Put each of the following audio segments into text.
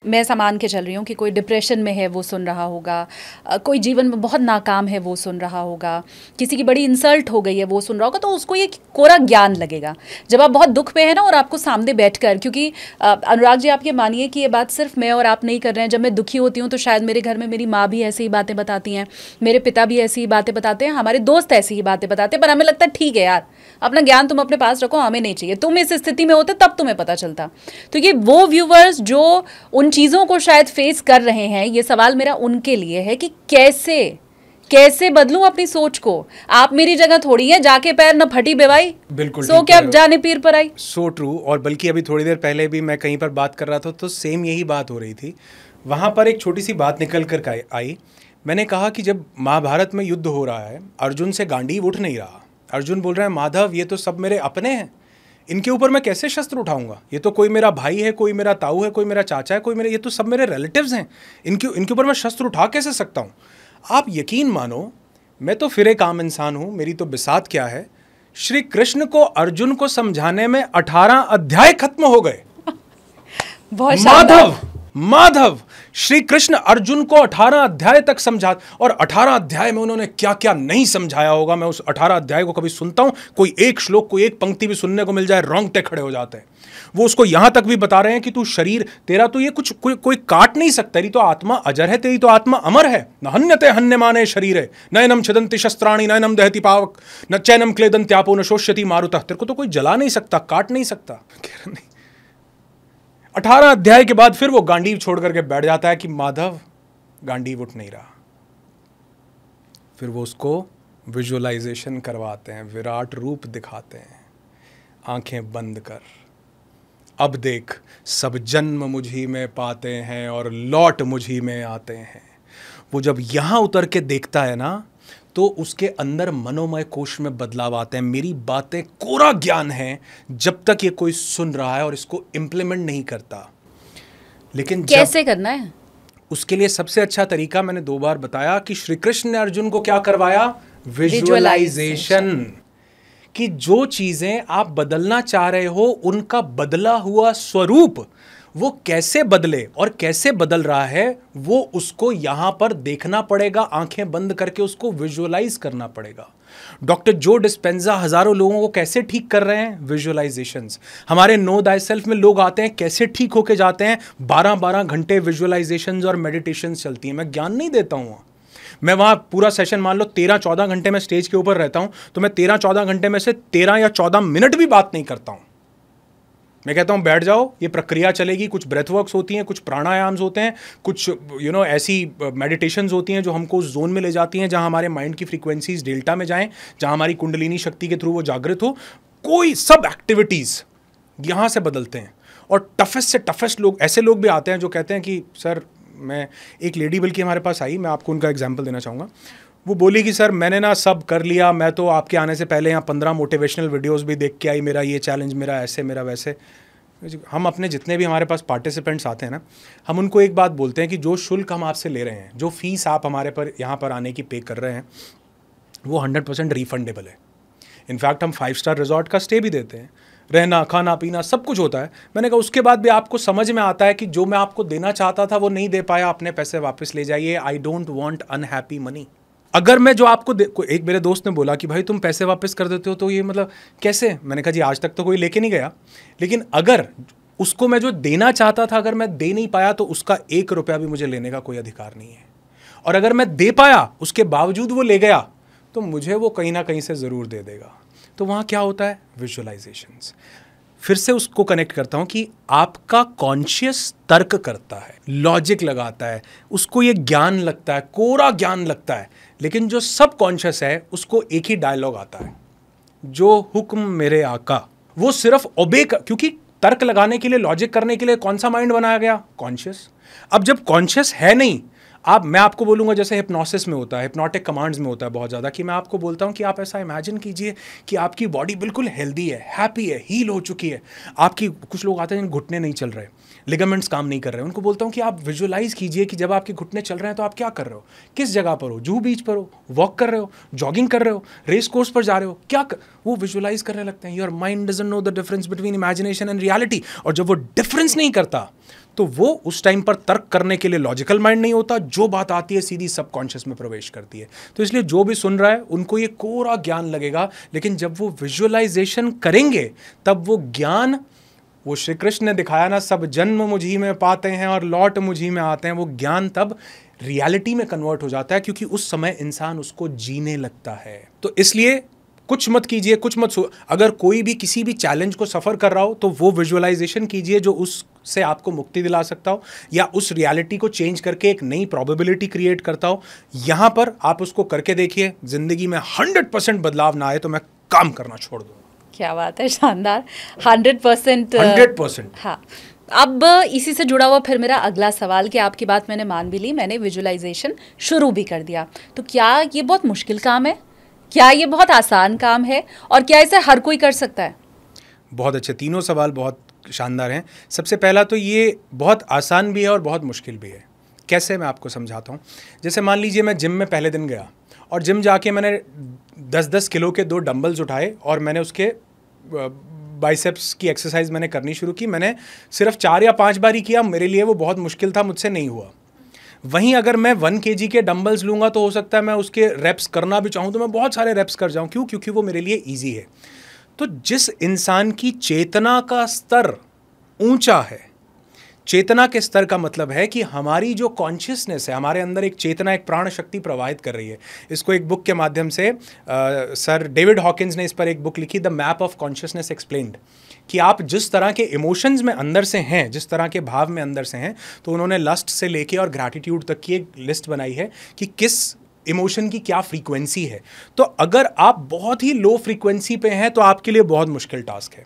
मैं ऐसा मान के चल रही हूँ कि कोई डिप्रेशन में है वो सुन रहा होगा, कोई जीवन में बहुत नाकाम है वो सुन रहा होगा, किसी की बड़ी इंसल्ट हो गई है वो सुन रहा होगा, तो उसको ये कोरा ज्ञान लगेगा। जब आप बहुत दुख पे है ना और आपको सामने बैठकर, क्योंकि अनुराग जी आप ये मानिए कि ये बात सिर्फ मैं और आप नहीं कर रहे हैं। जब मैं दुखी होती हूँ तो शायद मेरे घर में मेरी माँ भी ऐसी ही बातें बताती हैं, मेरे पिता भी ऐसी ही बातें बताते हैं, हमारे दोस्त ऐसी ही बातें बताते हैं, पर हमें लगता है ठीक है यार, अपना ज्ञान तुम अपने पास रखो, हमें नहीं चाहिए। तुम इस स्थिति में होते तब तुम्हें पता चलता। तो ये वो व्यूवर्स जो उन चीज़ों को शायद फेस कर रहे हैं, ये सवाल मेरा उनके लिए है कि कैसे बदलूं अपनी सोच को। आप मेरी जगह थोड़ी है, जाके पैर न फटी बेवाई, बिल्कुल सो क्या जाने पीर पर आई। So true. और बल्कि अभी थोड़ी देर पहले भी मैं कहीं पर बात कर रहा था तो सेम यही बात हो रही थी। वहाँ पर एक छोटी सी बात निकल कर आई। मैंने कहा कि जब महाभारत में युद्ध हो रहा है, अर्जुन से गांडीव उठ नहीं रहा। अर्जुन बोल रहा है माधव ये तो सब मेरे अपने हैं, इनके ऊपर मैं कैसे शस्त्र उठाऊंगा? ये तो कोई मेरा भाई है, कोई मेरा ताऊ है, कोई मेरा चाचा है, कोई मेरे, ये तो सब मेरे रिलेटिव्स हैं, इनके ऊपर मैं शस्त्र उठा कैसे सकता हूँ? आप यकीन मानो, मैं तो फिर एक आम इंसान हूँ, मेरी तो बिसात क्या है। श्री कृष्ण को अर्जुन को समझाने में 18 अध्याय खत्म हो गए। माधव श्री कृष्ण अर्जुन को 18 अध्याय तक समझा, और 18 अध्याय में उन्होंने क्या क्या नहीं समझाया होगा। मैं उस 18 अध्याय को कभी सुनता हूं, कोई एक श्लोक, कोई एक पंक्ति भी सुनने को मिल जाए, रोंगटे खड़े हो जाते हैं। वो उसको यहां तक भी बता रहे हैं कि तू शरीर तेरा तो ये कुछ कोई काट नहीं सकता, तेरी तो आत्मा अजर है, तेरी तो आत्मा अमर है। न हन्यते हन्यमाने शरीरे नयनम छदंति शस्त्राणि नयनम दहति पावक न चैनम क्लेदंत्यापो न शोष्यति मारुतः। तेरे को तो कोई जला नहीं सकता, काट नहीं सकता। 18 अध्याय के बाद फिर वो गांडीव छोड़ करके बैठ जाता है कि माधव गांडीव उठ नहीं रहा। फिर वो उसको विजुअलाइजेशन करवाते हैं, विराट रूप दिखाते हैं, आंखें बंद कर, अब देख सब जन्म मुझी में पाते हैं और लौट मुझी में आते हैं। वो जब यहां उतर के देखता है ना, तो उसके अंदर मनोमय कोश में बदलाव आते हैं। मेरी बातें कोरा ज्ञान है जब तक ये कोई सुन रहा है और इसको इंप्लीमेंट नहीं करता। लेकिन कैसे करना है उसके लिए सबसे अच्छा तरीका मैंने 2 बार बताया कि श्री कृष्ण ने अर्जुन को क्या करवाया, विजुअलाइजेशन। कि जो चीजें आप बदलना चाह रहे हो उनका बदला हुआ स्वरूप वो कैसे बदले और कैसे बदल रहा है, वो उसको यहां पर देखना पड़ेगा, आंखें बंद करके उसको विजुअलाइज करना पड़ेगा। डॉक्टर जो डिस्पेंजा हजारों लोगों को कैसे ठीक कर रहे हैं, विजुअलाइजेशंस। हमारे नो दाई सेल्फ में लोग आते हैं, कैसे ठीक होके जाते हैं, 12-12 घंटे विजुअलाइजेशंस और मेडिटेशंस चलती हैं। मैं ज्ञान नहीं देता हूं, मैं वहां पूरा सेशन मान लो 13-14 घंटे में स्टेज के ऊपर रहता हूं, तो मैं 13-14 घंटे में से 13 या 14 मिनट भी बात नहीं करता हूं। मैं कहता हूं बैठ जाओ, ये प्रक्रिया चलेगी। कुछ ब्रेथ वर्क्स होती हैं, कुछ प्राणायाम्स होते हैं, कुछ ऐसी मेडिटेशंस होती हैं जो हमको उस जोन में ले जाती हैं जहां हमारे माइंड की फ्रीक्वेंसीज डेल्टा में जाएं, जहां हमारी कुंडलिनी शक्ति के थ्रू वो जागृत हो। कोई सब एक्टिविटीज़ यहां से बदलते हैं। और टफेस्ट से टफेस्ट लोग, ऐसे लोग भी आते हैं जो कहते हैं कि सर, मैं एक लेडी बल्कि हमारे पास आई, मैं आपको उनका एग्जाम्पल देना चाहूँगा। वो बोली कि सर मैंने ना सब कर लिया, मैं तो आपके आने से पहले यहाँ 15 मोटिवेशनल वीडियोस भी देख के आई, मेरा ये चैलेंज, मेरा ऐसे, मेरा वैसे। हम अपने जितने भी हमारे पास पार्टिसिपेंट्स आते हैं ना, हम उनको एक बात बोलते हैं कि जो शुल्क हम आपसे ले रहे हैं, जो फीस आप हमारे पर यहाँ पर आने की पे कर रहे हैं, वो 100% रिफंडेबल है। इनफैक्ट हम 5 स्टार रिजॉर्ट का स्टे भी देते हैं, रहना खाना पीना सब कुछ होता है। मैंने कहा उसके बाद भी आपको समझ में आता है कि जो मैं आपको देना चाहता था वो नहीं दे पाया, अपने पैसे वापस ले जाइए। I don't want unhappy money. अगर मैं जो आपको एक मेरे दोस्त ने बोला कि भाई तुम पैसे वापस कर देते हो तो ये मतलब कैसे? मैंने कहा जी आज तक तो कोई लेके नहीं गया, लेकिन अगर उसको मैं जो देना चाहता था अगर मैं दे नहीं पाया तो उसका 1 रुपया भी मुझे लेने का कोई अधिकार नहीं है। और अगर मैं दे पाया उसके बावजूद वो ले गया तो मुझे वो कहीं ना कहीं से ज़रूर दे देगा। तो वहाँ क्या होता है, विजुअलाइजेशंस। फिर से उसको कनेक्ट करता हूँ कि आपका कॉन्शियस तर्क करता है, लॉजिक लगाता है, उसको ये ज्ञान लगता है, कोरा ज्ञान लगता है। लेकिन जो सब कॉन्शियस है उसको एक ही डायलॉग आता है, जो हुक्म मेरे आका। वो सिर्फ ओबे, क्योंकि तर्क लगाने के लिए, लॉजिक करने के लिए कौन सा माइंड बनाया गया, कॉन्शियस। अब जब कॉन्शियस है नहीं, मैं आपको बोलूँगा जैसे हिप्नोसिस में होता है, हिप्नोटिक कमांड्स में होता है बहुत ज़्यादा, कि मैं आपको बोलता हूँ कि आप ऐसा इमेजिन कीजिए कि आपकी बॉडी बिल्कुल हेल्दी है, हैप्पी है, हील हो चुकी है। आपकी कुछ लोग आते हैं जिन घुटने नहीं चल रहे, लिगामेंट्स काम नहीं कर रहे हैं, उनको बोलता हूँ कि आप विजुअलाइज कीजिए कि जब आपके घुटने चल रहे हैं तो आप क्या कर रहे हो, किस जगह पर हो, जूहू बीच पर हो, वॉक कर रहे हो, जॉगिंग कर रहे हो, रेस कोर्स पर जा रहे हो, वो विजुअलाइज करने लगते हैं। Your mind doesn't know the difference between imagination and reality. और जब वो डिफरेंस नहीं करता तो वो उस टाइम पर तर्क करने के लिए लॉजिकल माइंड नहीं होता, जो बात आती है सीधी सबकॉन्शियस में प्रवेश करती है। तो इसलिए जो भी सुन रहा है उनको ये कोरा ज्ञान लगेगा, लेकिन जब वो विजुअलाइजेशन करेंगे तब वो ज्ञान, वो श्री कृष्ण ने दिखाया ना, सब जन्म मुझी में पाते हैं और लौट मुझी में आते हैं, वो ज्ञान तब रियलिटी में कन्वर्ट हो जाता है, क्योंकि उस समय इंसान उसको जीने लगता है। तो इसलिए कुछ मत कीजिए, कुछ मत अगर कोई भी किसी भी चैलेंज को सफ़र कर रहा हो तो वो विजुअलाइजेशन कीजिए जो उससे आपको मुक्ति दिला सकता हो, या उस रियलिटी को चेंज करके एक नई प्रोबेबिलिटी क्रिएट करता हो। यहाँ पर आप उसको करके देखिए, ज़िंदगी में 100% बदलाव ना आए तो मैं काम करना छोड़ दूँगा। क्या बात है, शानदार। 100%। 100%। हाँ, अब इसी से जुड़ा हुआ फिर मेरा अगला सवाल कि आपकी बात मैंने मान भी ली, मैंने विजुअलाइजेशन शुरू भी कर दिया, तो क्या ये बहुत मुश्किल काम है, क्या ये बहुत आसान काम है, और क्या इसे हर कोई कर सकता है? बहुत अच्छे, तीनों सवाल बहुत शानदार हैं। सबसे पहला तो ये बहुत आसान भी है और बहुत मुश्किल भी है। कैसे, मैं आपको समझाता हूँ। जैसे मान लीजिए मैं जिम में पहले दिन गया और जिम जाके मैंने 10-10 किलो के 2 डंबल्स उठाए और मैंने उसके बाइसेप्स की एक्सरसाइज मैंने करनी शुरू की। मैंने सिर्फ 4 या 5 बार ही किया, मेरे लिए वो बहुत मुश्किल था, मुझसे नहीं हुआ। वहीं अगर मैं 1 kg के डंबल्स लूँगा तो हो सकता है मैं उसके रेप्स करना भी चाहूँ तो मैं बहुत सारे रेप्स कर जाऊँ। क्यों? क्योंकि वो मेरे लिए ईजी है। तो जिस इंसान की चेतना का स्तर ऊंचा है, चेतना के स्तर का मतलब है कि हमारी जो कॉन्शियसनेस है, हमारे अंदर एक चेतना, एक प्राण शक्ति प्रवाहित कर रही है। इसको एक बुक के माध्यम से सर डेविड हॉकिंस ने इस पर एक बुक लिखी, the map of consciousness explained, कि आप जिस तरह के इमोशंस में अंदर से हैं, जिस तरह के भाव में अंदर से हैं, तो उन्होंने लस्ट से लेके और ग्रैटिट्यूड तक की एक लिस्ट बनाई है कि किस इमोशन की क्या फ्रीक्वेंसी है। तो अगर आप बहुत ही लो फ्रीक्वेंसी पे हैं तो आपके लिए बहुत मुश्किल टास्क है,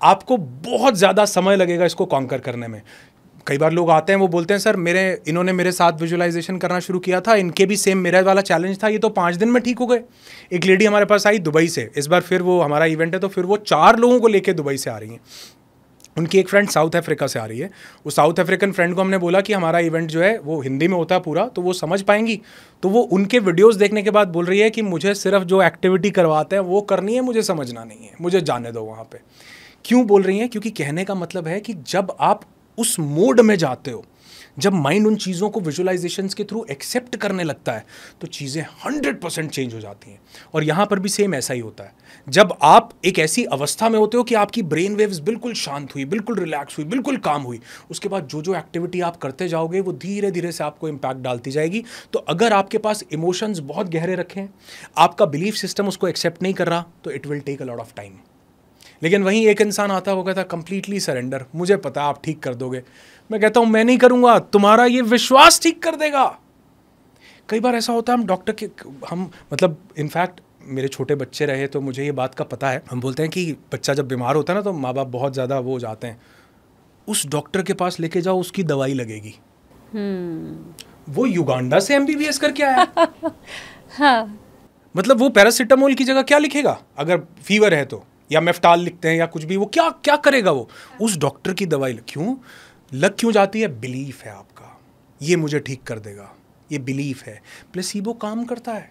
आपको बहुत ज़्यादा समय लगेगा इसको कॉन्कर करने में। कई बार लोग आते हैं, वो बोलते हैं सर इन्होंने मेरे साथ विजुअलाइजेशन करना शुरू किया था, इनके भी सेम मेरा वाला चैलेंज था, ये तो 5 दिन में ठीक हो गए। एक लेडी हमारे पास आई दुबई से, इस बार फिर वो हमारा इवेंट है तो फिर वो 4 लोगों को लेके दुबई से आ रही हैं। उनकी एक फ्रेंड साउथ अफ्रीका से आ रही है। उस साउथ अफ्रीकन फ्रेंड को हमने बोला कि हमारा इवेंट जो है वो हिंदी में होता है पूरा, तो वो समझ पाएंगी। तो वो उनके वीडियोस देखने के बाद बोल रही है कि मुझे सिर्फ जो एक्टिविटी करवाते हैं वो करनी है, मुझे समझना नहीं है, मुझे जाने दो वहाँ पे। क्यों बोल रही हैं? क्योंकि कहने का मतलब है कि जब आप उस मोड में जाते हो, जब माइंड उन चीज़ों को विजुअलाइजेशंस के थ्रू एक्सेप्ट करने लगता है, तो चीज़ें 100% चेंज हो जाती हैं। और यहाँ पर भी सेम ऐसा ही होता है। जब आप एक ऐसी अवस्था में होते हो कि आपकी ब्रेन वेव्स बिल्कुल शांत हुई, बिल्कुल रिलैक्स हुई, बिल्कुल काम हुई, उसके बाद जो जो एक्टिविटी आप करते जाओगे वो धीरे धीरे से आपको इम्पैक्ट डालती जाएगी। तो अगर आपके पास इमोशंस बहुत गहरे रखे हैं, आपका बिलीफ सिस्टम उसको एक्सेप्ट नहीं कर रहा, तो it will take a lot of time. लेकिन वहीं एक इंसान आता वो कहता कंप्लीटली सरेंडर, मुझे पता आप ठीक कर दोगे। मैं कहता हूं मैं नहीं करूंगा, तुम्हारा ये विश्वास ठीक कर देगा। कई बार ऐसा होता है, हम डॉक्टर के मतलब इनफैक्ट मेरे छोटे बच्चे रहे तो मुझे ये बात का पता है। हम बोलते हैं कि बच्चा जब बीमार होता है ना तो माँ बाप बहुत ज़्यादा वो हो जाते हैं, उस डॉक्टर के पास लेके जाओ, उसकी दवाई लगेगी। वो युगांडा से MBBS करके आया। हाँ। मतलब वो पैरासिटामोल की जगह क्या लिखेगा अगर फीवर है तो, या मेफ्टाल लिखते हैं या कुछ भी, वो क्या क्या करेगा, वो उस डॉक्टर की दवाई लग क्यों जाती है? बिलीफ है आपका, ये मुझे ठीक कर देगा, ये बिलीफ है। प्लेसीबो काम करता है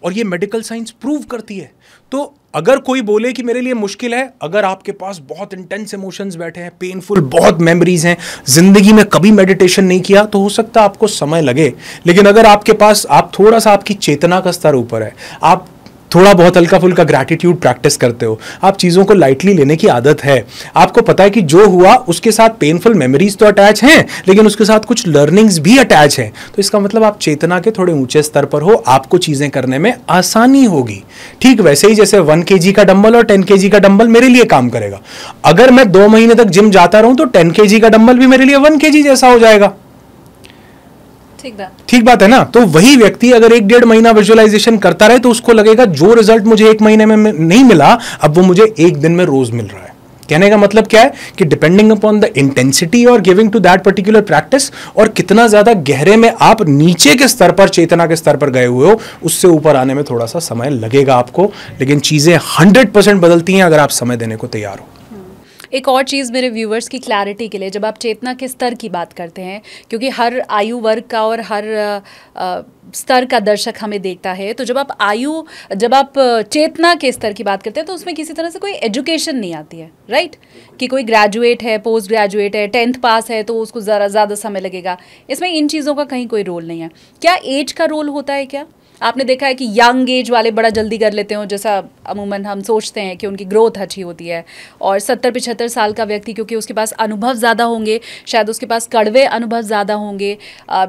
और ये मेडिकल साइंस प्रूव करती है। तो अगर कोई बोले कि मेरे लिए मुश्किल है, अगर आपके पास बहुत इंटेंस इमोशंस बैठे हैं, पेनफुल बहुत मेमोरीज हैं, जिंदगी में कभी मेडिटेशन नहीं किया, तो हो सकता है आपको समय लगे। लेकिन अगर आपके पास, आप थोड़ा सा, आपकी चेतना का स्तर ऊपर है, आप थोड़ा बहुत हल्का फुल्का ग्रैटिट्यूड प्रैक्टिस करते हो, आप चीज़ों को लाइटली लेने की आदत है, आपको पता है कि जो हुआ उसके साथ पेनफुल मेमोरीज तो अटैच हैं, लेकिन उसके साथ कुछ लर्निंग्स भी अटैच हैं, तो इसका मतलब आप चेतना के थोड़े ऊंचे स्तर पर हो, आपको चीज़ें करने में आसानी होगी। ठीक वैसे ही जैसे 1 kg का डंबल और 10 kg का डंबल मेरे लिए काम करेगा। अगर मैं 2 महीने तक जिम जाता रहूं तो 10 kg का डंबल भी मेरे लिए 1 kg जैसा हो जाएगा। ठीक बात है ना? तो वही व्यक्ति अगर 1-1.5 महीना विजुअलाइजेशन करता रहे तो उसको लगेगा जो रिजल्ट मुझे 1 महीने में नहीं मिला, अब वो मुझे 1 दिन में रोज मिल रहा है। कहने का मतलब क्या है कि डिपेंडिंग अपॉन द इंटेंसिटी और giving to that particular practice, और कितना ज्यादा गहरे में आप नीचे के स्तर पर, चेतना के स्तर पर गए हुए हो, उससे ऊपर आने में थोड़ा सा समय लगेगा आपको। लेकिन चीजें 100% बदलती हैं अगर आप समय देने को तैयार हो। एक और चीज़ मेरे व्यूवर्स की क्लैरिटी के लिए, जब आप चेतना के स्तर की बात करते हैं, क्योंकि हर आयु वर्ग का और हर स्तर का दर्शक हमें देखता है, तो जब आप चेतना के स्तर की बात करते हैं तो उसमें किसी तरह से कोई एजुकेशन नहीं आती है, राइट? कि कोई ग्रेजुएट है, पोस्ट ग्रेजुएट है, 10th पास है तो उसको ज़रा ज़्यादा समय लगेगा। इसमें इन चीज़ों का कहीं कोई रोल नहीं है। क्या एज का रोल होता है क्या? आपने देखा है कि यंग एज वाले बड़ा जल्दी कर लेते हो, जैसा अमूमन हम सोचते हैं कि उनकी ग्रोथ अच्छी होती है, और 70-75 साल का व्यक्ति, क्योंकि उसके पास अनुभव ज़्यादा होंगे, शायद उसके पास कड़वे अनुभव ज़्यादा होंगे,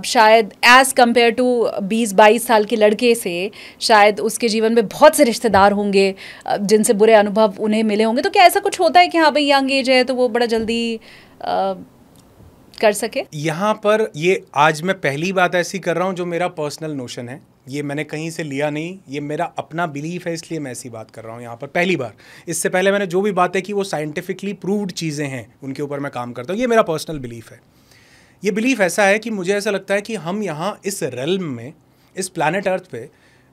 शायद एज़ कम्पेयर टू 20-22 साल के लड़के से शायद उसके जीवन में बहुत से रिश्तेदार होंगे जिनसे बुरे अनुभव उन्हें मिले होंगे। तो क्या ऐसा कुछ होता है कि हाँ भाई यंग एज है तो वो बड़ा जल्दी कर सके? यहाँ पर ये आज मैं पहली बात ऐसी कर रहा हूँ जो मेरा पर्सनल नोशन है, ये मैंने कहीं से लिया नहीं, ये मेरा अपना बिलीफ है, इसलिए मैं ऐसी बात कर रहा हूँ यहाँ पर पहली बार। इससे पहले मैंने जो भी बातें की वो साइंटिफिकली प्रूव्ड चीज़ें हैं, उनके ऊपर मैं काम करता हूँ। ये मेरा पर्सनल बिलीफ है। ये बिलीफ ऐसा है कि मुझे ऐसा लगता है कि हम यहाँ इस रेल्म में, इस प्लैनेट अर्थ पे,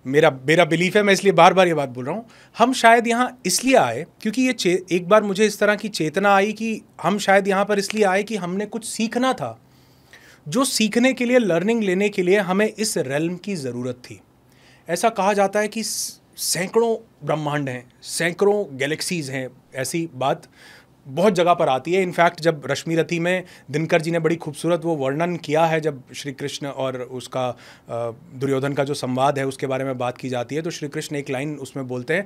मेरा बिलीफ है, मैं इसलिए बार बार ये बात बोल रहा हूँ, हम शायद यहाँ इसलिए आए क्योंकि ये एक बार मुझे इस तरह की चेतना आई कि हम शायद यहाँ पर इसलिए आए कि हमने कुछ सीखना था, जो सीखने के लिए, लर्निंग लेने के लिए हमें इस रेल्म की ज़रूरत थी। ऐसा कहा जाता है कि सैकड़ों ब्रह्मांड हैं, सैकड़ों गैलेक्सीज़ हैं, ऐसी बात बहुत जगह पर आती है। इनफैक्ट जब रश्मि रथी में दिनकर जी ने बड़ी खूबसूरत वो वर्णन किया है, जब श्री कृष्ण और उसका दुर्योधन का जो संवाद है उसके बारे में बात की जाती है, तो श्री कृष्ण एक लाइन उसमें बोलते हैं,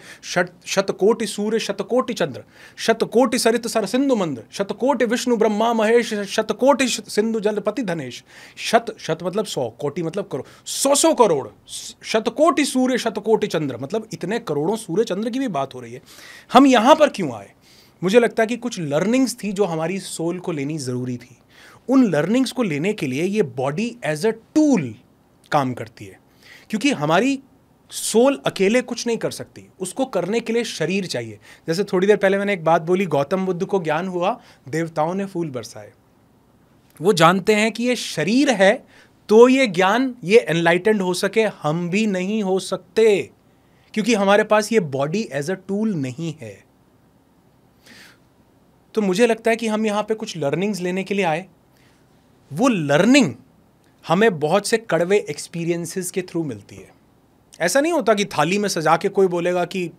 शतकोटि सूर्य शतकोटि चंद्र शतकोटि सरित सर सिंधु मंद शतकोटि विष्णु ब्रह्मा महेश शतकोटि सिंधु जलपति धनेश। शत मतलब 100, कोटि मतलब करोड़, 100 करोड़, शतकोटि सूर्य शतकोटि चंद्र, मतलब इतने करोड़ों सूर्य चंद्र की भी बात हो रही है। हम यहाँ पर क्यों आए? मुझे लगता है कि कुछ लर्निंग्स थी जो हमारी सोल को लेनी ज़रूरी थी। उन लर्निंग्स को लेने के लिए ये बॉडी एज अ टूल काम करती है, क्योंकि हमारी सोल अकेले कुछ नहीं कर सकती, उसको करने के लिए शरीर चाहिए। जैसे थोड़ी देर पहले मैंने एक बात बोली, गौतम बुद्ध को ज्ञान हुआ, देवताओं ने फूल बरसाए। वो जानते हैं कि ये शरीर है तो ये ज्ञान, ये एनलाइटेंड हो सके, हम भी नहीं हो सकते, क्योंकि हमारे पास ये बॉडी एज अ टूल नहीं है। तो मुझे लगता है कि हम यहाँ पे कुछ लर्निंग्स लेने के लिए आए। वो लर्निंग हमें बहुत से कड़वे एक्सपीरियंसेस के थ्रू मिलती है। ऐसा नहीं होता कि थाली में सजा के कोई बोलेगा कि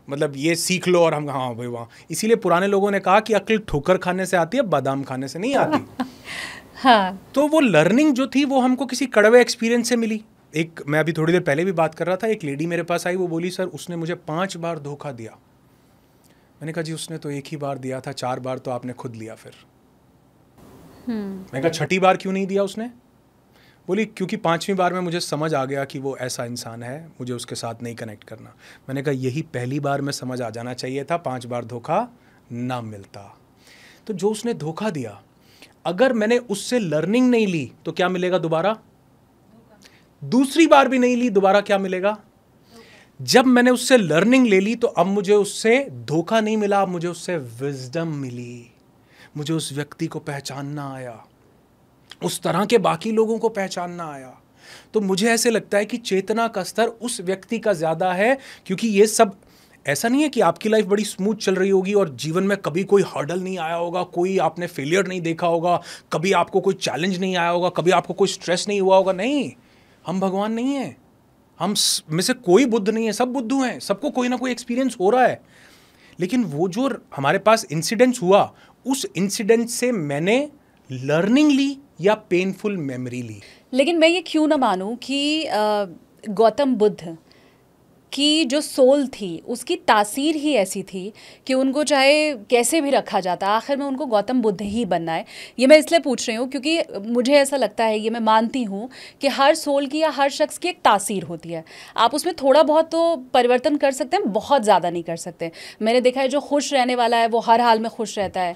मतलब ये सीख लो और हम हाँ भाई वहाँ। इसीलिए पुराने लोगों ने कहा कि अक्ल ठोकर खाने से आती है, बादाम खाने से नहीं आती। हाँ। तो वो लर्निंग जो थी वो हमको किसी कड़वे एक्सपीरियंस से मिली। एक, मैं अभी थोड़ी देर पहले भी बात कर रहा था, एक लेडी मेरे पास आई, वो बोली सर उसने मुझे 5 बार धोखा दिया। मैंने कहा जी उसने तो एक ही बार दिया था, 4 बार तो आपने खुद लिया। फिर मैंने कहा 6ठी बार क्यों नहीं दिया उसने? बोली क्योंकि 5वीं बार में मुझे समझ आ गया कि वो ऐसा इंसान है, मुझे उसके साथ नहीं कनेक्ट करना। मैंने कहा यही पहली बार में समझ आ जाना चाहिए था, 5 बार धोखा ना मिलता। तो जो उसने धोखा दिया, अगर मैंने उससे लर्निंग नहीं ली तो क्या मिलेगा दोबारा? दूसरी बार भी नहीं ली, दोबारा क्या मिलेगा? जब मैंने उससे लर्निंग ले ली तो अब मुझे उससे धोखा नहीं मिला, अब मुझे उससे विजडम मिली। मुझे उस व्यक्ति को पहचानना आया, उस तरह के बाकी लोगों को पहचानना आया। तो मुझे ऐसे लगता है कि चेतना का स्तर उस व्यक्ति का ज़्यादा है, क्योंकि ये सब ऐसा नहीं है कि आपकी लाइफ बड़ी स्मूथ चल रही होगी और जीवन में कभी कोई हर्डल नहीं आया होगा, कोई आपने फेलियर नहीं देखा होगा, कभी आपको कोई चैलेंज नहीं आया होगा, कभी आपको कोई स्ट्रेस नहीं हुआ होगा। नहीं, हम भगवान नहीं हैं, हम में से कोई बुद्ध नहीं है, सब बुद्धू हैं, सबको कोई ना कोई एक्सपीरियंस हो रहा है। लेकिन वो जो हमारे पास इंसिडेंट्स हुआ, उस इंसिडेंट से मैंने लर्निंग ली या पेनफुल मेमोरी ली। लेकिन मैं ये क्यों ना मानूं कि गौतम बुद्ध की जो सोल थी उसकी तासीर ही ऐसी थी कि उनको चाहे कैसे भी रखा जाता, आखिर में उनको गौतम बुद्ध ही बनना है। ये मैं इसलिए पूछ रही हूँ क्योंकि मुझे ऐसा लगता है, ये मैं मानती हूँ कि हर सोल की या हर शख्स की एक तासीर होती है। आप उसमें थोड़ा बहुत तो परिवर्तन कर सकते हैं, बहुत ज़्यादा नहीं कर सकते। मैंने देखा है जो खुश रहने वाला है वो हर हाल में खुश रहता है,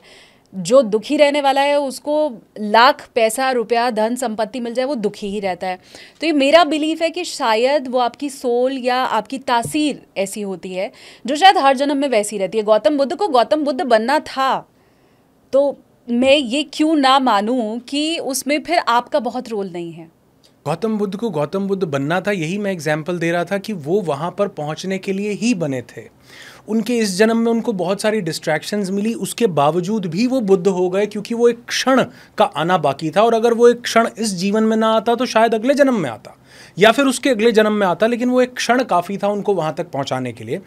जो दुखी रहने वाला है उसको लाख पैसा रुपया धन संपत्ति मिल जाए वो दुखी ही रहता है। तो ये मेरा बिलीफ है कि शायद वो आपकी सोल या आपकी तासीर ऐसी होती है जो शायद हर जन्म में वैसी रहती है। गौतम बुद्ध को गौतम बुद्ध बनना था, तो मैं ये क्यों ना मानूं कि उसमें फिर आपका बहुत रोल नहीं है। गौतम बुद्ध को गौतम बुद्ध बनना था, यही मैं एग्जाम्पल दे रहा था कि वो वहाँ पर पहुँचने के लिए ही बने थे। उनके इस जन्म में उनको बहुत सारी डिस्ट्रैक्शंस मिली, उसके बावजूद भी वो बुद्ध हो गए, क्योंकि वो एक क्षण का आना बाकी था। और अगर वो एक क्षण इस जीवन में ना आता तो शायद अगले जन्म में आता या फिर उसके अगले जन्म में आता, लेकिन वो एक क्षण काफ़ी था उनको वहाँ तक पहुँचाने के लिए।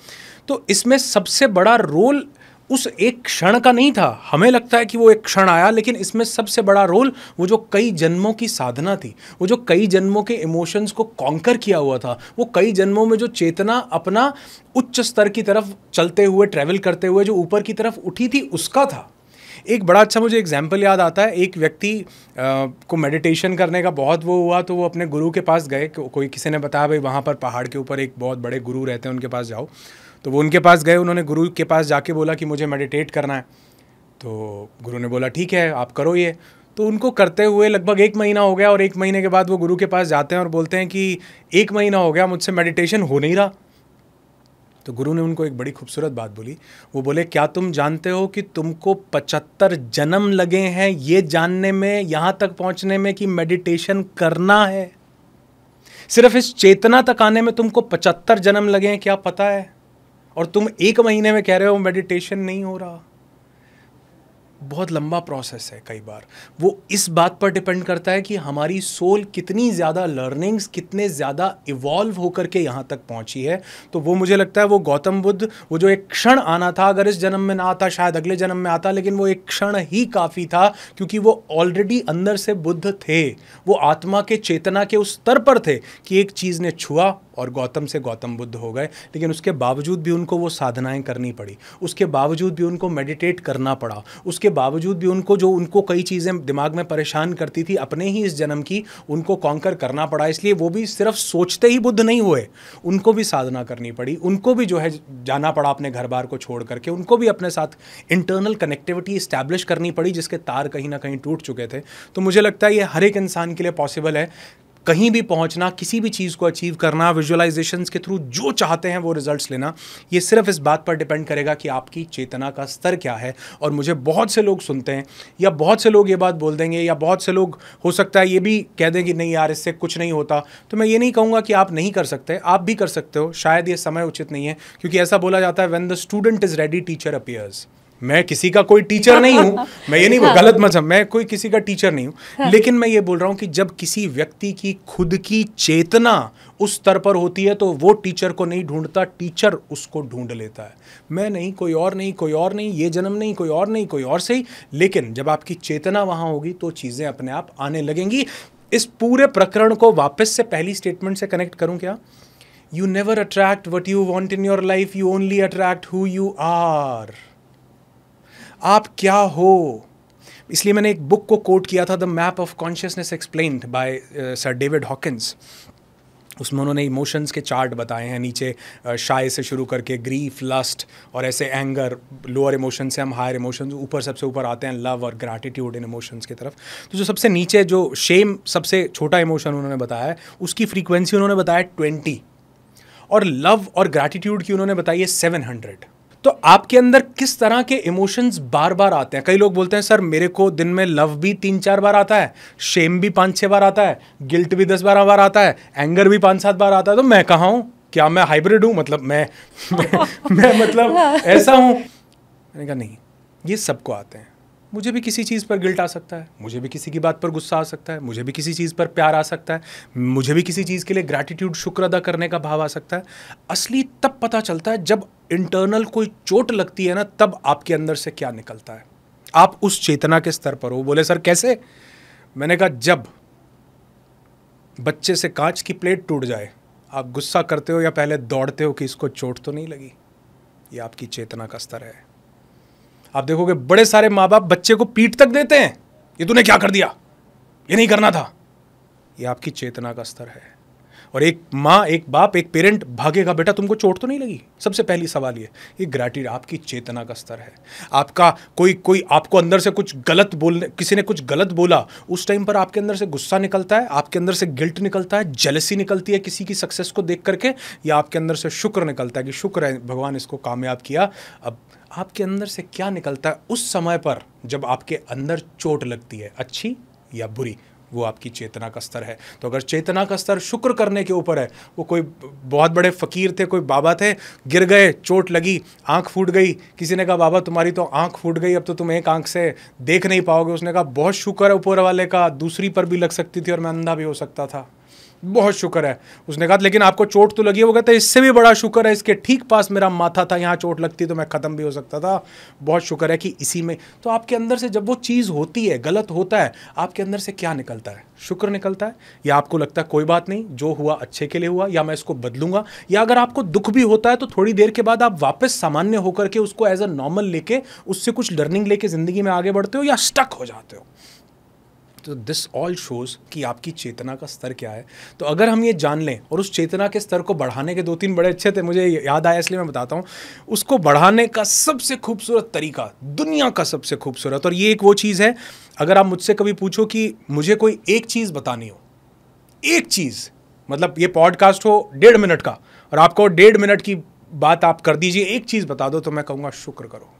तो इसमें सबसे बड़ा रोल उस एक क्षण का नहीं था। हमें लगता है कि वो एक क्षण आया, लेकिन इसमें सबसे बड़ा रोल वो जो कई जन्मों की साधना थी, वो जो कई जन्मों के इमोशंस को कॉन्कर किया हुआ था, वो कई जन्मों में जो चेतना अपना उच्च स्तर की तरफ चलते हुए, ट्रैवल करते हुए जो ऊपर की तरफ उठी थी, उसका था। एक बड़ा अच्छा मुझे एग्जाम्पल याद आता है। एक व्यक्ति को मेडिटेशन करने का बहुत वो हुआ, तो वो अपने गुरु के पास गए। कोई किसी ने बताया भाई वहाँ पर पहाड़ के ऊपर एक बहुत बड़े गुरु रहते हैं, उनके पास जाओ। तो वो उनके पास गए, उन्होंने गुरु के पास जाके बोला कि मुझे मेडिटेट करना है। तो गुरु ने बोला ठीक है आप करो ये। तो उनको करते हुए लगभग 1 महीना हो गया, और 1 महीने के बाद वो गुरु के पास जाते हैं और बोलते हैं कि 1 महीना हो गया मुझसे मेडिटेशन हो नहीं रहा। तो गुरु ने उनको एक बड़ी खूबसूरत बात बोली। वो बोले क्या तुम जानते हो कि तुमको 75 जन्म लगे हैं ये जानने में, यहाँ तक पहुँचने में कि मेडिटेशन करना है। सिर्फ इस चेतना तक आने में तुमको 75 जन्म लगे हैं, क्या पता है? और तुम 1 महीने में कह रहे हो मेडिटेशन नहीं हो रहा। बहुत लंबा प्रोसेस है। कई बार वो इस बात पर डिपेंड करता है कि हमारी सोल कितनी ज़्यादा लर्निंग्स, कितने ज़्यादा इवॉल्व होकर के यहाँ तक पहुँची है। तो वो मुझे लगता है वो गौतम बुद्ध, वो जो एक क्षण आना था, अगर इस जन्म में ना आता शायद अगले जन्म में आता, लेकिन वो एक क्षण ही काफ़ी था, क्योंकि वो ऑलरेडी अंदर से बुद्ध थे। वो आत्मा के चेतना के उस स्तर पर थे कि एक चीज़ ने छुआ और गौतम से गौतम बुद्ध हो गए। लेकिन उसके बावजूद भी उनको वो साधनाएं करनी पड़ी, उसके बावजूद भी उनको मेडिटेट करना पड़ा, उसके बावजूद भी उनको कई चीज़ें दिमाग में परेशान करती थी अपने ही इस जन्म की, उनको कॉन्कर करना पड़ा। इसलिए वो भी सिर्फ सोचते ही बुद्ध नहीं हुए, उनको भी साधना करनी पड़ी, उनको भी जो है जाना पड़ा अपने घर बार को छोड़ करके, उनको भी अपने साथ इंटरनल कनेक्टिविटी इस्टेब्लिश करनी पड़ी, जिसके तार कहीं ना कहीं टूट चुके थे। तो मुझे लगता है ये हर एक इंसान के लिए पॉसिबल है, कहीं भी पहुंचना, किसी भी चीज़ को अचीव करना, विजुअलाइजेशंस के थ्रू जो चाहते हैं वो रिजल्ट्स लेना। ये सिर्फ इस बात पर डिपेंड करेगा कि आपकी चेतना का स्तर क्या है। और मुझे बहुत से लोग सुनते हैं, या बहुत से लोग ये बात बोल देंगे, या बहुत से लोग हो सकता है ये भी कह दें कि नहीं यार इससे कुछ नहीं होता। तो मैं ये नहीं कहूँगा कि आप नहीं कर सकते, आप भी कर सकते हो। शायद ये समय उचित नहीं है, क्योंकि ऐसा बोला जाता है when the student is ready teacher appears. मैं किसी का कोई टीचर नहीं हूँ, मैं ये नहीं गलत मत समझ, मैं कोई किसी का टीचर नहीं हूँ, लेकिन मैं ये बोल रहा हूँ कि जब किसी व्यक्ति की खुद की चेतना उस स्तर पर होती है तो वो टीचर को नहीं ढूंढता, टीचर उसको ढूंढ लेता है। मैं नहीं, कोई और नहीं, कोई और नहीं, ये जन्म नहीं, कोई और नहीं, कोई और सही। लेकिन जब आपकी चेतना वहाँ होगी तो चीज़ें अपने आप आने लगेंगी। इस पूरे प्रकरण को वापस से पहली स्टेटमेंट से कनेक्ट करूँ क्या? You never attract what you want in your life, you only attract who you are. आप क्या हो। इसलिए मैंने एक बुक को कोट किया था, the map of consciousness explained bye sir David Hawkins. उसमें उन्होंने इमोशंस के चार्ट बताए हैं, नीचे शाय से शुरू करके ग्रीफ, लस्ट और ऐसे एंगर, लोअर इमोशन से हम हायर इमोशंस, ऊपर सबसे ऊपर आते हैं लव और ग्रैटिट्यूड इन इमोशंस की तरफ। तो जो सबसे नीचे जो शेम सबसे छोटा इमोशन उन्होंने बताया है, उसकी फ्रीक्वेंसी उन्होंने बताया 20, और लव और ग्रैटिट्यूड की उन्होंने बताई है 700। तो आपके अंदर किस तरह के इमोशंस बार बार आते हैं? कई लोग बोलते हैं सर मेरे को दिन में लव भी 3-4 बार आता है, शेम भी 5-6 बार आता है, गिल्ट भी 10-12 बार आता है, एंगर भी 5-7 बार आता है। तो मैं कहाँ हूँ? क्या मैं हाइब्रिड हूँ? मतलब मैं मतलब ऐसा हूँ? मैंने कहा नहीं, ये सबको आते हैं। मुझे भी किसी चीज़ पर गिल्ट आ सकता है, मुझे भी किसी की बात पर गुस्सा आ सकता है, मुझे भी किसी चीज़ पर प्यार आ सकता है, मुझे भी किसी चीज़ के लिए ग्रैटिट्यूड, शुक्र अदा करने का भाव आ सकता है। असली तब पता चलता है जब इंटरनल कोई चोट लगती है ना, तब आपके अंदर से क्या निकलता है। आप उस चेतना के स्तर पर हो। बोले सर कैसे? मैंने कहा जब बच्चे से कांच की प्लेट टूट जाए, आप गुस्सा करते हो या पहले दौड़ते हो कि इसको चोट तो नहीं लगी? ये आपकी चेतना का स्तर है। आप देखोगे बड़े सारे माँ बाप बच्चे को पीट तक देते हैं, ये तूने क्या कर दिया, ये नहीं करना था। ये आपकी चेतना का स्तर है। और एक माँ, एक बाप, एक पेरेंट भागेगा, बेटा तुमको चोट तो नहीं लगी? सबसे पहली सवाल ये ग्रैटिट्यूड आपकी चेतना का स्तर है। आपका कोई आपको अंदर से कुछ गलत बोलने, किसी ने कुछ गलत बोला, उस टाइम पर आपके अंदर से गुस्सा निकलता है, आपके अंदर से गिल्ट निकलता है, जेलसी निकलती है किसी की सक्सेस को देख करके, या आपके अंदर से शुक्र निकलता है कि शुक्र है भगवान इसको कामयाब किया। अब आपके अंदर से क्या निकलता है उस समय पर जब आपके अंदर चोट लगती है, अच्छी या बुरी? वो आपकी चेतना का स्तर है। तो अगर चेतना का स्तर शुक्र करने के ऊपर है, वो कोई बहुत बड़े फ़कीर थे, कोई बाबा थे, गिर गए, चोट लगी, आंख फूट गई, किसी ने कहा बाबा तुम्हारी तो आंख फूट गई, अब तो तुम एक आंख से देख नहीं पाओगे। उसने कहा बहुत शुक्र है ऊपर वाले का, दूसरी पर भी लग सकती थी और मैं अंधा भी हो सकता था, बहुत शुक्र है। उसने कहा लेकिन आपको चोट तो लगी है। वो कहता है इससे भी बड़ा शुक्र है, इसके ठीक पास मेरा माथा था, यहाँ चोट लगती तो मैं ख़त्म भी हो सकता था, बहुत शुक्र है कि इसी में। तो आपके अंदर से जब वो चीज़ होती है, गलत होता है, आपके अंदर से क्या निकलता है? शुक्र निकलता है। या आपको लगता है कोई बात नहीं, जो हुआ अच्छे के लिए हुआ, या मैं इसको बदलूंगा। या अगर आपको दुख भी होता है तो थोड़ी देर के बाद आप वापस सामान्य होकर के उसको एज अ नॉर्मल लेके उससे कुछ लर्निंग लेके ज़िंदगी में आगे बढ़ते हो, या स्टक हो जाते हो। तो दिस ऑल शोज़ कि आपकी चेतना का स्तर क्या है। तो अगर हम ये जान लें और उस चेतना के स्तर को बढ़ाने के 2-3 बड़े अच्छे थे, मुझे याद आया इसलिए मैं बताता हूँ। उसको बढ़ाने का सबसे खूबसूरत तरीका, दुनिया का सबसे खूबसूरत, और ये एक वो चीज़ है, अगर आप मुझसे कभी पूछो कि मुझे कोई एक चीज़ बतानी हो, एक चीज़, मतलब ये पॉडकास्ट हो 1.5 मिनट का और आपको 1.5 मिनट की बात आप कर दीजिए, एक चीज़ बता दो, तो मैं कहूँगा शुक्र करो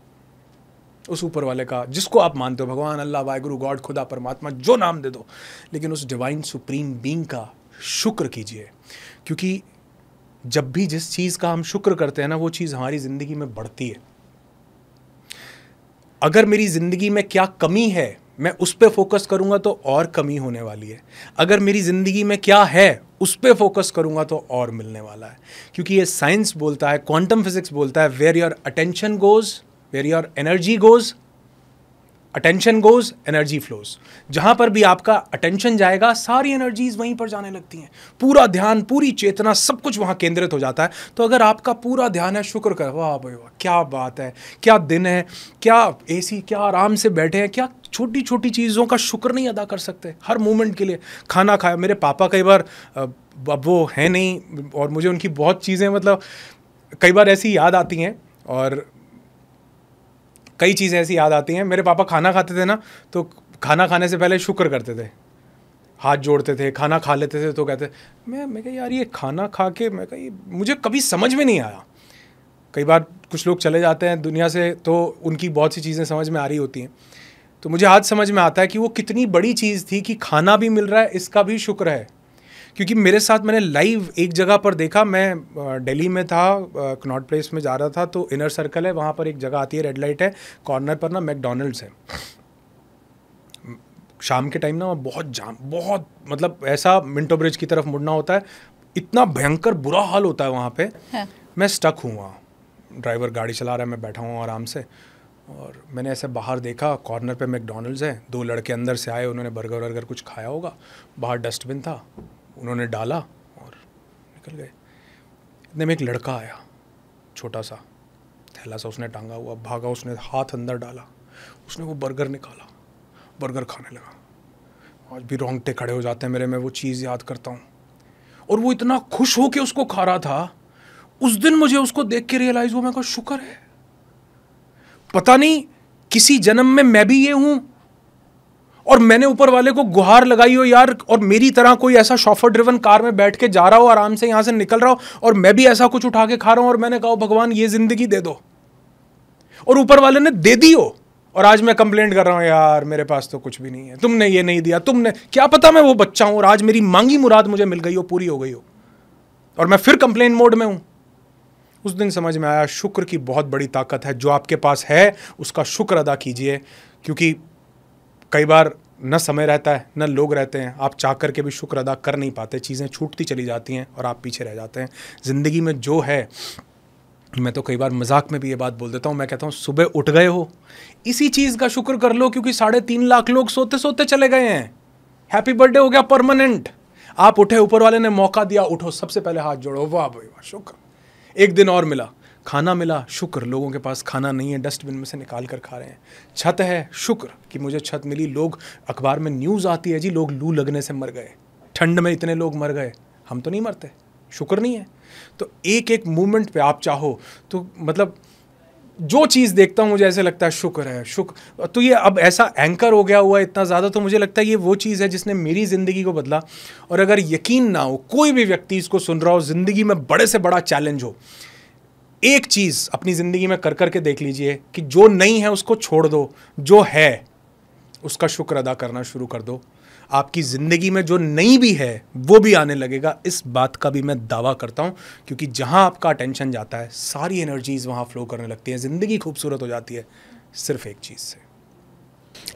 उस ऊपर वाले का, जिसको आप मानते हो, भगवान, अल्लाह, वाहिगुरु, गॉड, खुदा, परमात्मा, जो नाम दे दो, लेकिन उस डिवाइन सुप्रीम बीइंग का शुक्र कीजिए। क्योंकि जब भी जिस चीज़ का हम शुक्र करते हैं ना, वो चीज़ हमारी ज़िंदगी में बढ़ती है। अगर मेरी ज़िंदगी में क्या कमी है, मैं उस पर फोकस करूँगा तो और कमी होने वाली है। अगर मेरी ज़िंदगी में क्या है, उस पर फोकस करूँगा तो और मिलने वाला है। क्योंकि ये साइंस बोलता है, क्वांटम फिजिक्स बोलता है, where your attention goes, Where your energy goes, attention goes, energy flows। जहाँ पर भी आपका अटेंशन जाएगा, सारी एनर्जीज वहीं पर जाने लगती हैं, पूरा ध्यान, पूरी चेतना, सब कुछ वहाँ केंद्रित हो जाता है। तो अगर आपका पूरा ध्यान है, शुक्र कर, वाह भाई वाह, क्या बात है, क्या दिन है, क्या एसी, क्या आराम से बैठे हैं, क्या छोटी छोटी चीज़ों का शुक्र नहीं अदा कर सकते हर मोमेंट के लिए। खाना खाया, मेरे पापा कई बार, अब वो है नहीं और मुझे उनकी बहुत चीज़ें मतलब कई बार ऐसी याद आती हैं, और कई चीज़ें ऐसी याद आती हैं। मेरे पापा खाना खाते थे ना, तो खाना खाने से पहले शुक्र करते थे, हाथ जोड़ते थे, खाना खा लेते थे तो कहते, मैं कहा यार ये खाना खा के, मैं कहा मुझे कभी समझ में नहीं आया। कई बार कुछ लोग चले जाते हैं दुनिया से तो उनकी बहुत सी चीज़ें समझ में आ रही होती हैं, तो मुझे आज समझ में आता है कि वो कितनी बड़ी चीज़ थी कि खाना भी मिल रहा है, इसका भी शुक्र है। क्योंकि मेरे साथ मैंने लाइव एक जगह पर देखा, मैं दिल्ली में था, कनॉट प्लेस में जा रहा था, तो इनर सर्कल है, वहाँ पर एक जगह आती है, रेड लाइट है, कॉर्नर पर ना मैकडॉनल्ड्स है। शाम के टाइम ना वहाँ बहुत जाम, बहुत मतलब ऐसा मिंटो ब्रिज की तरफ मुड़ना होता है, इतना भयंकर बुरा हाल होता है वहाँ पे। मैं स्टक हूँ वहाँ, ड्राइवर गाड़ी चला रहा है, मैं बैठा हूँ आराम से, और मैंने ऐसे बाहर देखा, कॉर्नर पे मैकडॉनल्ड्स है, 2 लड़के अंदर से आए, उन्होंने बर्गर वर्गर कुछ खाया होगा, बाहर डस्टबिन था, उन्होंने डाला और निकल गए। इतने में एक लड़का आया, छोटा सा थैला सा उसने टांगा हुआ, भागा, उसने हाथ अंदर डाला, उसने वो बर्गर निकाला, बर्गर खाने लगा। आज भी रोंगटे खड़े हो जाते हैं मेरे, मैं वो चीज़ याद करता हूँ। और वो इतना खुश हो के उसको खा रहा था। उस दिन मुझे उसको देख के रियलाइज़ हुआ, मैं कहा शुक्र है, पता नहीं किसी जन्म में मैं भी ये हूँ और मैंने ऊपर वाले को गुहार लगाई हो यार, और मेरी तरह कोई ऐसा शॉफर ड्रिवन कार में बैठ के जा रहा हो, आराम से यहाँ से निकल रहा हो, और मैं भी ऐसा कुछ उठा के खा रहा हूँ, और मैंने कहा भगवान ये जिंदगी दे दो, और ऊपर वाले ने दे दी हो, और आज मैं कंप्लेंट कर रहा हूँ यार मेरे पास तो कुछ भी नहीं है, तुमने ये नहीं दिया, तुमने क्या पता मैं वो बच्चा हूँ और आज मेरी मांगी मुराद मुझे मिल गई हो, पूरी हो गई हो, और मैं फिर कंप्लेंट मोड में हूँ। उस दिन समझ में आया शुक्र की बहुत बड़ी ताकत है। जो आपके पास है उसका शुक्र अदा कीजिए, क्योंकि कई बार न समय रहता है न लोग रहते हैं, आप चाह कर के भी शुक्र अदा कर नहीं पाते, चीज़ें छूटती चली जाती हैं और आप पीछे रह जाते हैं। ज़िंदगी में जो है, मैं तो कई बार मजाक में भी ये बात बोल देता हूँ, मैं कहता हूँ सुबह उठ गए हो, इसी चीज़ का शुक्र कर लो, क्योंकि 3.5 लाख लोग सोते सोते चले गए हैं। हैप्पी बर्थडे हो गया परमानेंट, आप उठे, ऊपर वाले ने मौका दिया, उठो, सबसे पहले हाथ जोड़ो, वाह भाई वाह, शुक्र, एक दिन और मिला, खाना मिला, शुक्र, लोगों के पास खाना नहीं है, डस्टबिन में से निकाल कर खा रहे हैं, छत है, शुक्र कि मुझे छत मिली, लोग, अखबार में न्यूज़ आती है जी लोग लू लगने से मर गए, ठंड में इतने लोग मर गए, हम तो नहीं मरते, शुक्र नहीं है। तो एक एक मूवमेंट पे आप चाहो तो मतलब जो चीज़ देखता हूँ मुझे ऐसे लगता है शुक्र है, शुक्र। तो ये अब ऐसा एंकर हो गया हुआ है इतना ज़्यादा, तो मुझे लगता है ये वो चीज़ है जिसने मेरी ज़िंदगी को बदला। और अगर यकीन ना हो, कोई भी व्यक्ति इसको सुन रहा हो, ज़िंदगी में बड़े से बड़ा चैलेंज हो, एक चीज़ अपनी ज़िंदगी में कर करके देख लीजिए कि जो नहीं है उसको छोड़ दो, जो है उसका शुक्र अदा करना शुरू कर दो, आपकी ज़िंदगी में जो नहीं भी है वो भी आने लगेगा। इस बात का भी मैं दावा करता हूँ, क्योंकि जहाँ आपका अटेंशन जाता है सारी एनर्जीज़ वहाँ फ्लो करने लगती हैं, ज़िंदगी खूबसूरत हो जाती है सिर्फ एक चीज़ से।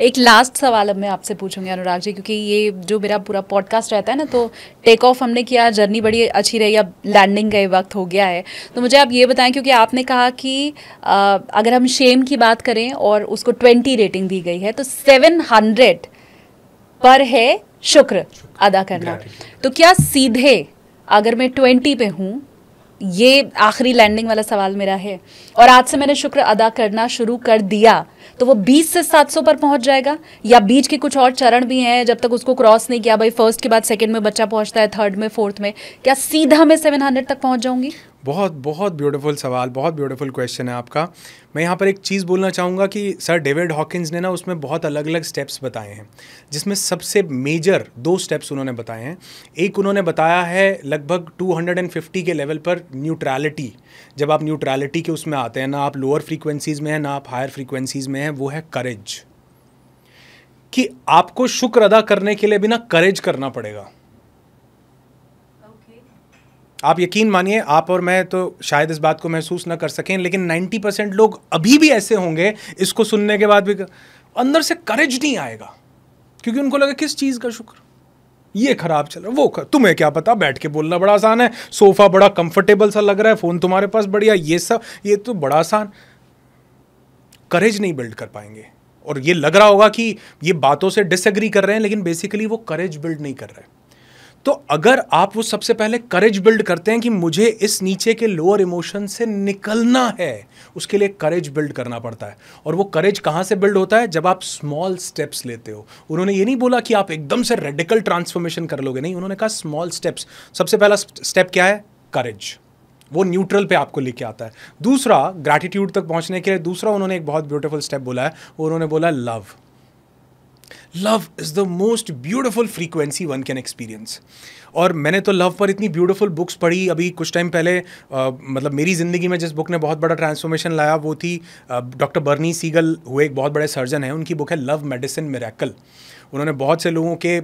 एक लास्ट सवाल अब मैं आपसे पूछूंगी अनुराग जी, क्योंकि ये जो मेरा पूरा पॉडकास्ट रहता है ना, तो टेक ऑफ हमने किया, जर्नी बड़ी अच्छी रही, अब लैंडिंग का वक्त हो गया है। तो मुझे आप ये बताएं, क्योंकि आपने कहा कि अगर हम शेम की बात करें और उसको 20 रेटिंग दी गई है, तो 700 पर है शुक्र अदा करना। तो क्या सीधे अगर मैं 20 पे हूँ, ये आखिरी लैंडिंग वाला सवाल मेरा है, और आज से मैंने शुक्र अदा करना शुरू कर दिया, तो वो 20 से 700 पर पहुंच जाएगा, या बीच के कुछ और चरण भी हैं जब तक उसको क्रॉस नहीं किया, भाई फर्स्ट के बाद सेकंड में बच्चा पहुंचता है, थर्ड में, फोर्थ में, क्या सीधा मैं 700 तक पहुंच जाऊंगी? बहुत बहुत ब्यूटीफुल सवाल, बहुत ब्यूटीफुल क्वेश्चन है आपका। मैं यहाँ पर एक चीज़ बोलना चाहूँगा कि सर डेविड हॉकिंस ने ना उसमें बहुत अलग अलग स्टेप्स बताए हैं, जिसमें सबसे मेजर 2 स्टेप्स उन्होंने बताए हैं। एक उन्होंने बताया है लगभग 250 के लेवल पर न्यूट्रलिटी, जब आप न्यूट्रलिटी के उसमें आते हैं, ना आप लोअर फ्रीक्वेंसीज़ में हैं ना आप हायर फ्रीक्वेंसीज़ में हैं, वो है करेज, कि आपको शुक्र अदा करने के लिए भी ना करेज करना पड़ेगा। आप यकीन मानिए, आप और मैं तो शायद इस बात को महसूस ना कर सकें, लेकिन 90% लोग अभी भी ऐसे होंगे इसको सुनने के बाद भी अंदर से करेज नहीं आएगा, क्योंकि उनको लगा किस चीज़ का शुक्र, ये खराब चल रहा, वो तुम्हें क्या पता, बैठ के बोलना बड़ा आसान है, सोफा बड़ा कंफर्टेबल सा लग रहा है, फ़ोन तुम्हारे पास बढ़िया, ये सब ये तो बड़ा आसान। करेज नहीं बिल्ड कर पाएंगे, और ये लग रहा होगा कि ये बातों से डिसएग्री कर रहे हैं, लेकिन बेसिकली वो करेज बिल्ड नहीं कर रहे। तो अगर आप वो सबसे पहले करेज बिल्ड करते हैं कि मुझे इस नीचे के लोअर इमोशन से निकलना है, उसके लिए करेज बिल्ड करना पड़ता है। और वो करेज कहाँ से बिल्ड होता है? जब आप स्मॉल स्टेप्स लेते हो। उन्होंने ये नहीं बोला कि आप एकदम से रेडिकल ट्रांसफॉर्मेशन कर लोगे, नहीं, उन्होंने कहा स्मॉल स्टेप्स। सबसे पहला स्टेप क्या है? करेज। वो न्यूट्रल पे आपको लेके आता है। दूसरा, ग्रैटिट्यूड तक पहुंचने के लिए दूसरा उन्होंने एक बहुत ब्यूटीफुल स्टेप बोला है, उन्होंने बोला love. Love is the most beautiful frequency one can experience. और मैंने तो लव पर इतनी ब्यूटीफुल बुक्स पढ़ी। अभी कुछ टाइम पहले मतलब मेरी ज़िंदगी में जिस बुक ने बहुत बड़ा ट्रांसफॉर्मेशन लाया वो थी डॉक्टर बर्नी सीगल, हुए एक बहुत बड़े सर्जन हैं, उनकी बुक है लव मेडिसिन मिरेकल। उन्होंने बहुत से लोगों के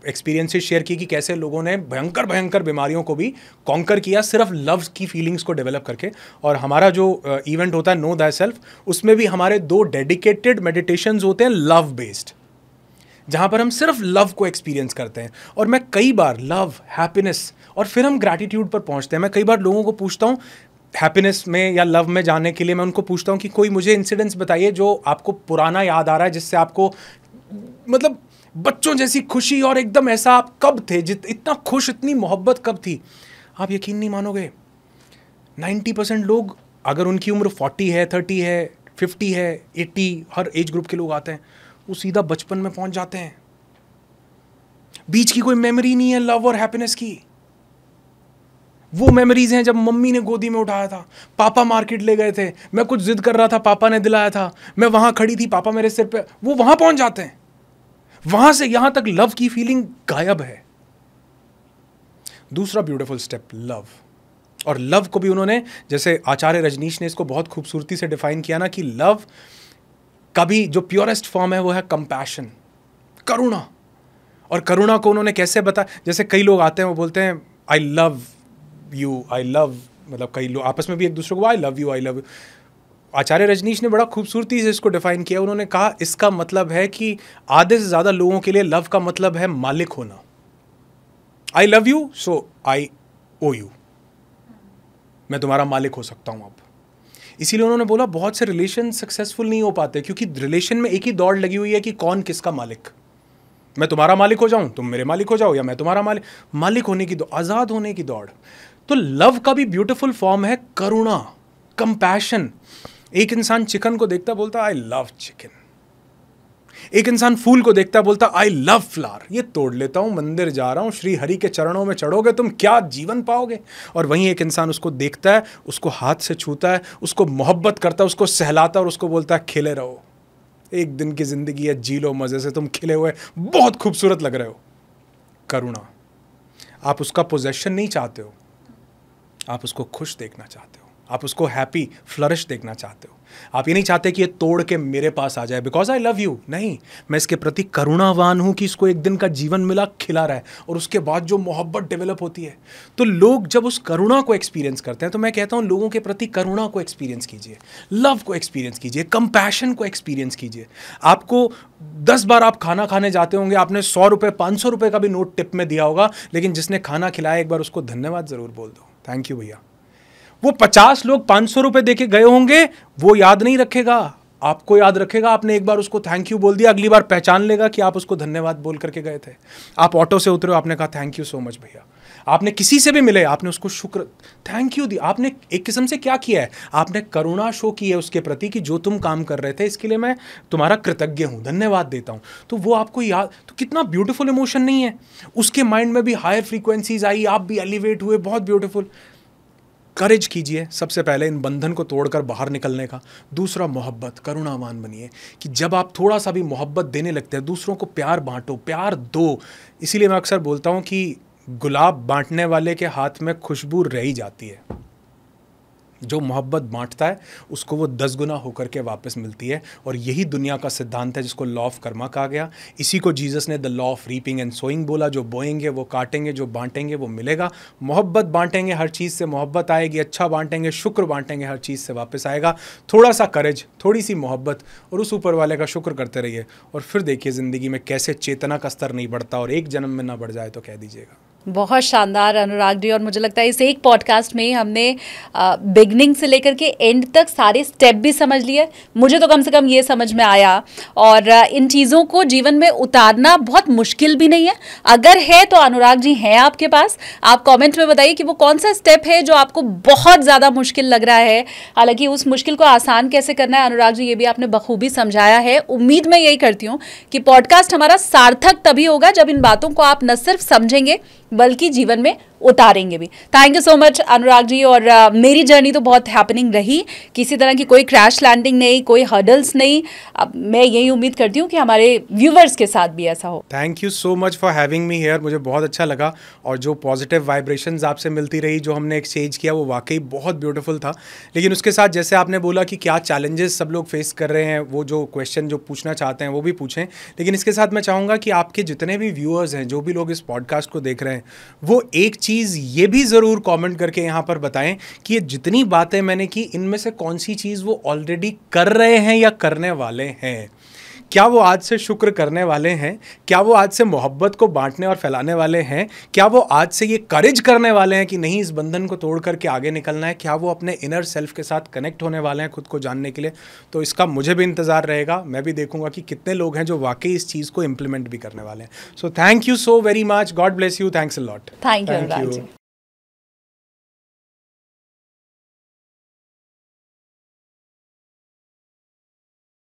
एक्सपीरियंसेस शेयर किए कि कैसे लोगों ने भयंकर भयंकर बीमारियों को भी कॉन्कर किया सिर्फ लव की फीलिंग्स को डेवलप करके। और हमारा जो इवेंट होता है नो दैट सेल्फ, उसमें भी हमारे 2 डेडिकेटेड मेडिटेशंस होते हैं लव बेस्ड, जहाँ पर हम सिर्फ लव को एक्सपीरियंस करते हैं। और मैं कई बार लव, हैप्पीनेस और फिर हम ग्रैटिट्यूड पर पहुँचते हैं। मैं कई बार लोगों को पूछता हूँ हैप्पीनेस में या लव में जाने के लिए, मैं उनको पूछता हूँ कि कोई मुझे इंसिडेंट्स बताइए जो आपको पुराना याद आ रहा है, जिससे आपको मतलब बच्चों जैसी खुशी और एकदम ऐसा आप कब थे, इतना खुश, इतनी मोहब्बत कब थी। आप यकीन नहीं मानोगे, 90% लोग, अगर उनकी उम्र 40 है, 30 है, 50 है, 80, हर एज ग्रुप के लोग आते हैं, वो सीधा बचपन में पहुंच जाते हैं। बीच की कोई मेमोरी नहीं है लव और हैप्पीनेस की। वो मेमोरीज हैं जब मम्मी ने गोदी में उठाया था, पापा मार्केट ले गए थे, मैं कुछ जिद कर रहा था, पापा ने दिलाया था, मैं वहां खड़ी थी, पापा मेरे सिर पे, वो वहां पहुंच जाते हैं। वहां से यहां तक लव की फीलिंग गायब है। दूसरा ब्यूटीफुल स्टेप लव। और लव को भी उन्होंने, जैसे आचार्य रजनीश ने इसको बहुत खूबसूरती से डिफाइन किया ना, कि लव का भी जो प्योरेस्ट फॉर्म है वो है कंपैशन, करुणा। और करुणा को उन्होंने कैसे बताया, जैसे कई लोग आते हैं वो बोलते हैं I love you, I love, मतलब कई लोग आपस में भी एक दूसरे को I love you, I love you. Acharya Rajneesh ने बड़ा खूबसूरती से इसको डिफाइन किया। उन्होंने कहा इसका मतलब है कि आधे से ज़्यादा लोगों के लिए लव का मतलब है मालिक होना। I love you so I owe you, मैं तुम्हारा मालिक हो सकता हूं अब। इसीलिए उन्होंने बोला बहुत से रिलेशन सक्सेसफुल नहीं हो पाते, क्योंकि रिलेशन में एक ही दौड़ लगी हुई है कि कौन किसका मालिक। मैं तुम्हारा मालिक हो जाऊं, तुम मेरे मालिक हो जाओ, या मैं तुम्हारा मालिक होने की दौड़, आज़ाद होने की दौड़। तो लव का भी ब्यूटीफुल फॉर्म है करुणा, कंपैशन। एक इंसान चिकन को देखता बोलता आई लव चिकन, एक इंसान फूल को देखता बोलता आई लव फ्लावर, ये तोड़ लेता हूं, मंदिर जा रहा हूं, श्री हरि के चरणों में चढ़ोगे तुम क्या जीवन पाओगे। और वहीं एक इंसान उसको देखता है, उसको हाथ से छूता है, उसको मोहब्बत करता है, उसको सहलाता है और उसको बोलता है खिले रहो, एक दिन की जिंदगी है, जी लो मजे से, तुम खिले हुए बहुत खूबसूरत लग रहे हो। करुणा, आप उसका पोजेशन नहीं चाहते हो, आप उसको खुश देखना चाहते हो, आप उसको हैप्पी फ्लरिश देखना चाहते हो। आप ये नहीं चाहते कि ये तोड़ के मेरे पास आ जाए बिकॉज आई लव यू, नहीं, मैं इसके प्रति करुणावान हूँ कि इसको एक दिन का जीवन मिला, खिला रहा है, और उसके बाद जो मोहब्बत डेवलप होती है। तो लोग जब उस करुणा को एक्सपीरियंस करते हैं, तो मैं कहता हूँ लोगों के प्रति करुणा को एक्सपीरियंस कीजिए, लव को एक्सपीरियंस कीजिए, कंपैशन को एक्सपीरियंस कीजिए। आपको 10 बार आप खाना खाने जाते होंगे, आपने 100 रुपये 500 रुपये का भी नोट टिप में दिया होगा, लेकिन जिसने खाना खिलाया एक बार उसको धन्यवाद जरूर बोल दो, थैंक यू भैया। वो 50 लोग 500 रुपये देके गए होंगे, वो याद नहीं रखेगा, आपको याद रखेगा, आपने एक बार उसको थैंक यू बोल दिया, अगली बार पहचान लेगा कि आप उसको धन्यवाद बोल करके गए थे। आप ऑटो से उतरे, आपने कहा थैंक यू सो मच भैया। आपने किसी से भी मिले, आपने उसको शुक्र थैंक यू दिया। आपने एक किस्म से क्या किया है, आपने करुणा शो की है उसके प्रति कि जो तुम काम कर रहे थे इसके लिए मैं तुम्हारा कृतज्ञ हूँ, धन्यवाद देता हूँ। तो वो आपको याद, तो कितना ब्यूटीफुल इमोशन नहीं है। उसके माइंड में भी हायर फ्रीक्वेंसीज आई, आप भी एलिवेट हुए, बहुत ब्यूटीफुल। करेज कीजिए सबसे पहले इन बंधन को तोड़कर बाहर निकलने का। दूसरा, मोहब्बत, करुणावान बनिए कि जब आप थोड़ा सा भी मोहब्बत देने लगते हैं, दूसरों को प्यार बांटो, प्यार दो। इसीलिए मैं अक्सर बोलता हूँ कि गुलाब बांटने वाले के हाथ में खुशबू रह ही जाती है, जो मोहब्बत बांटता है उसको वो 10 गुना होकर के वापस मिलती है। और यही दुनिया का सिद्धांत है जिसको लॉ ऑफ कर्मा कहा गया। इसी को जीसस ने the law of reaping and sowing बोला, जो बोएंगे वो काटेंगे, जो बांटेंगे वो मिलेगा। मोहब्बत बांटेंगे, हर चीज़ से मोहब्बत आएगी, अच्छा बांटेंगे, शुक्र बांटेंगे, हर चीज़ से वापस आएगा। थोड़ा सा करेज, थोड़ी सी मोहब्बत, और उस ऊपर वाले का शुक्र करते रहिए, और फिर देखिए ज़िंदगी में कैसे चेतना का स्तर नहीं बढ़ता, और एक जन्म में ना बढ़ जाए तो कह दीजिएगा। बहुत शानदार अनुराग जी, और मुझे लगता है इस एक पॉडकास्ट में हमने बिगनिंग से लेकर के एंड तक सारे स्टेप भी समझ लिए। मुझे तो कम से कम ये समझ में आया, और इन चीज़ों को जीवन में उतारना बहुत मुश्किल भी नहीं है। अगर है तो अनुराग जी हैं आपके पास, आप कमेंट में बताइए कि वो कौन सा स्टेप है जो आपको बहुत ज़्यादा मुश्किल लग रहा है। हालांकि उस मुश्किल को आसान कैसे करना है अनुराग जी, ये भी आपने बखूबी समझाया है। उम्मीद मैं यही करती हूँ कि पॉडकास्ट हमारा सार्थक तभी होगा जब इन बातों को आप न सिर्फ समझेंगे बल्कि जीवन में उतारेंगे भी। Thank you so much Anurag ji. और मेरी जर्नी तो बहुत हैपनिंग रही, किसी तरह की कोई क्रैश लैंडिंग नहीं, कोई हर्डल्स नहीं। अब मैं यही उम्मीद करती हूँ कि हमारे व्यूवर्स के साथ भी ऐसा हो। Thank you so much for having me here, मुझे बहुत अच्छा लगा, और जो पॉजिटिव वाइब्रेशंस आपसे मिलती रही, जो हमने एक्सचेंज किया, वो वाकई बहुत ब्यूटीफुल था। लेकिन उसके साथ जैसे आपने बोला कि क्या चैलेंजेस सब लोग फेस कर रहे हैं, वो जो क्वेश्चन जो पूछना चाहते हैं वो भी पूछें। लेकिन इसके साथ मैं चाहूँगा कि आपके जितने भी व्यूअर्स हैं, जो भी लोग इस पॉडकास्ट को देख रहे हैं, वो एक चीज़ ये भी ज़रूर कमेंट करके यहाँ पर बताएं कि ये जितनी बातें मैंने की, इनमें से कौन सी चीज़ वो ऑलरेडी कर रहे हैं या करने वाले हैं। क्या वो आज से शुक्र करने वाले हैं? क्या वो आज से मोहब्बत को बांटने और फैलाने वाले हैं? क्या वो आज से ये करेज करने वाले हैं कि नहीं, इस बंधन को तोड़ करके आगे निकलना है? क्या वो अपने इनर सेल्फ के साथ कनेक्ट होने वाले हैं खुद को जानने के लिए? तो इसका मुझे भी इंतज़ार रहेगा। मैं भी देखूंगा कि कितने लोग हैं जो वाकई इस चीज़ को इम्प्लीमेंट भी करने वाले हैं। So thank you so very much, God bless you, thanks a lot. Thank you Anurag ji.